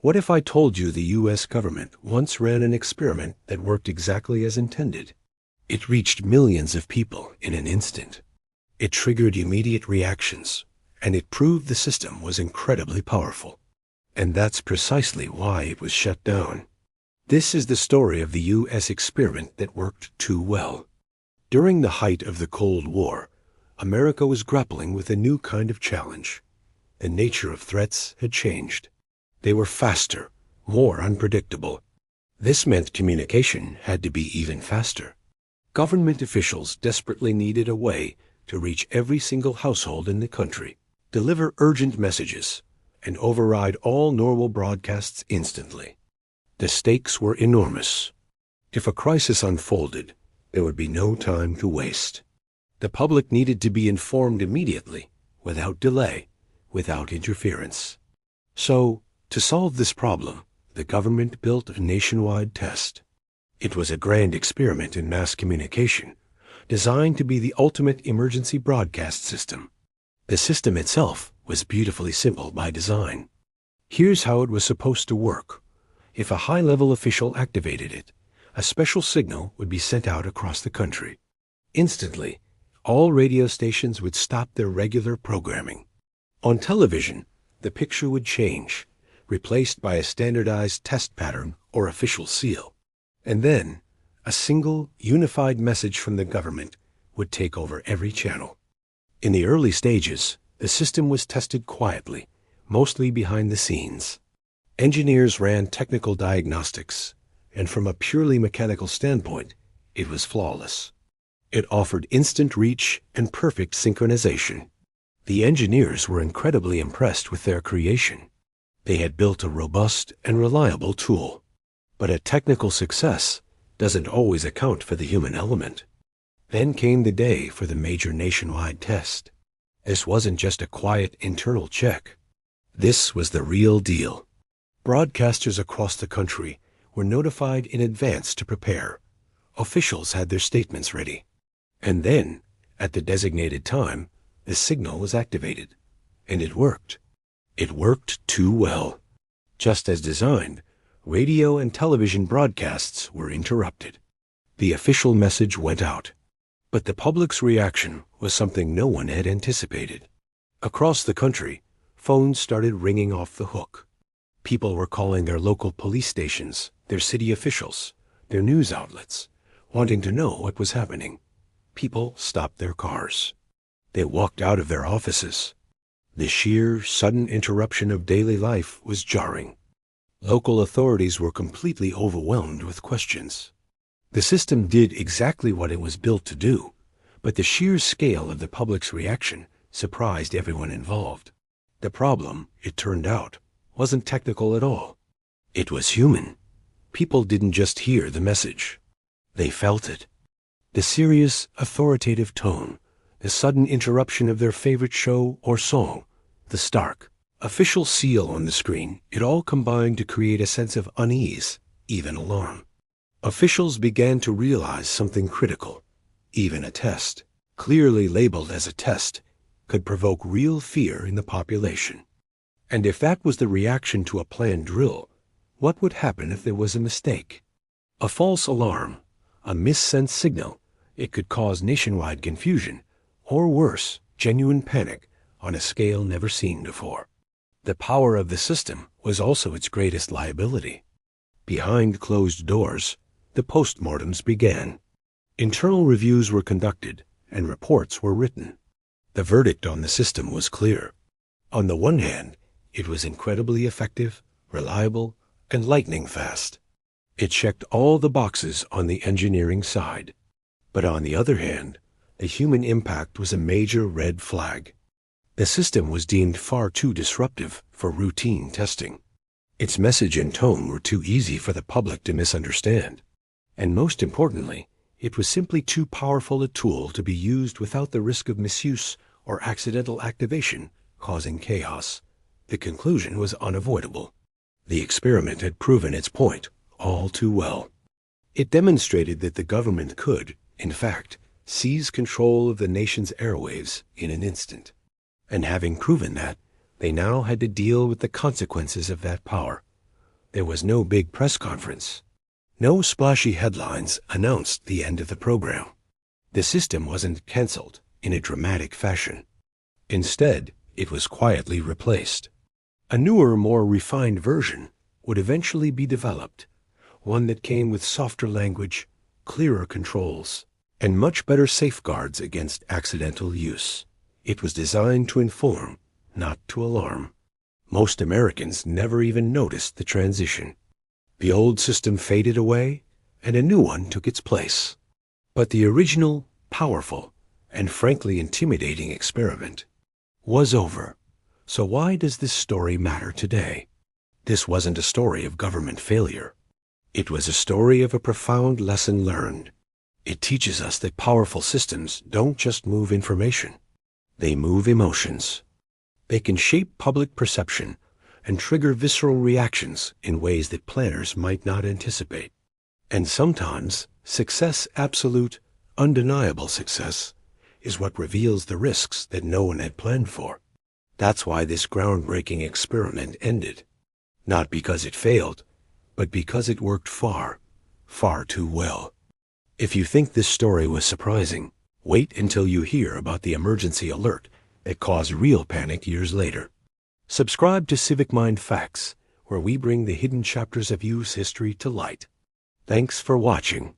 What if I told you the U.S. government once ran an experiment that worked exactly as intended? It reached millions of people in an instant. It triggered immediate reactions, and it proved the system was incredibly powerful. And that's precisely why it was shut down. This is the story of the U.S. experiment that worked too well. During the height of the Cold War, America was grappling with a new kind of challenge. The nature of threats had changed. They were faster, more unpredictable. This meant communication had to be even faster. Government officials desperately needed a way to reach every single household in the country, deliver urgent messages, and override all normal broadcasts instantly. The stakes were enormous. If a crisis unfolded, there would be no time to waste. The public needed to be informed immediately, without delay, without interference. So, to solve this problem, the government built a nationwide test. It was a grand experiment in mass communication, designed to be the ultimate emergency broadcast system. The system itself was beautifully simple by design. Here's how it was supposed to work. If a high-level official activated it, a special signal would be sent out across the country. Instantly, all radio stations would stop their regular programming. On television, the picture would change, replaced by a standardized test pattern or official seal. And then, a single, unified message from the government would take over every channel. In the early stages, the system was tested quietly, mostly behind the scenes. Engineers ran technical diagnostics, and from a purely mechanical standpoint, it was flawless. It offered instant reach and perfect synchronization. The engineers were incredibly impressed with their creation. They had built a robust and reliable tool. But a technical success doesn't always account for the human element. Then came the day for the major nationwide test. This wasn't just a quiet internal check. This was the real deal. Broadcasters across the country were notified in advance to prepare. Officials had their statements ready. And then, at the designated time, the signal was activated. And it worked. It worked too well. Just as designed, radio and television broadcasts were interrupted. The official message went out. But the public's reaction was something no one had anticipated. Across the country, phones started ringing off the hook. People were calling their local police stations, their city officials, their news outlets, wanting to know what was happening. People stopped their cars. They walked out of their offices. The sheer, sudden interruption of daily life was jarring. Local authorities were completely overwhelmed with questions. The system did exactly what it was built to do, but the sheer scale of the public's reaction surprised everyone involved. The problem, it turned out, wasn't technical at all. It was human. People didn't just hear the message. They felt it. The serious, authoritative tone, the sudden interruption of their favorite show or song, the stark, official seal on the screen, it all combined to create a sense of unease, even alarm. Officials began to realize something critical. Even a test, clearly labeled as a test, could provoke real fear in the population. And if that was the reaction to a planned drill, what would happen if there was a mistake? A false alarm, a missent signal, it could cause nationwide confusion, or worse, genuine panic on a scale never seen before. The power of the system was also its greatest liability. Behind closed doors, the postmortems began. Internal reviews were conducted, and reports were written. The verdict on the system was clear. On the one hand, it was incredibly effective, reliable, and lightning fast. It checked all the boxes on the engineering side. But on the other hand, the human impact was a major red flag. The system was deemed far too disruptive for routine testing. Its message and tone were too easy for the public to misunderstand. And most importantly, it was simply too powerful a tool to be used without the risk of misuse or accidental activation, causing chaos. The conclusion was unavoidable. The experiment had proven its point all too well. It demonstrated that the government could, in fact, seize control of the nation's airwaves in an instant. And having proven that, they now had to deal with the consequences of that power, There was no big press conference. No splashy headlines announced the end of the program. The system wasn't canceled in a dramatic fashion. Instead, it was quietly replaced. A newer, more refined version would eventually be developed, one that came with softer language, clearer controls, and much better safeguards against accidental use. It was designed to inform, not to alarm. Most Americans never even noticed the transition. The old system faded away, and a new one took its place. But the original, powerful, and frankly intimidating experiment was over. So why does this story matter today? This wasn't a story of government failure. It was a story of a profound lesson learned. It teaches us that powerful systems don't just move information. They move emotions. They can shape public perception and trigger visceral reactions in ways that planners might not anticipate. And sometimes, success, absolute, undeniable success, is what reveals the risks that no one had planned for. That's why this groundbreaking experiment ended. Not because it failed, but because it worked far, far too well. If you think this story was surprising, wait until you hear about the emergency alert that caused real panic years later. Subscribe to Civic Mind Facts, where we bring the hidden chapters of U.S. history to light. Thanks for watching.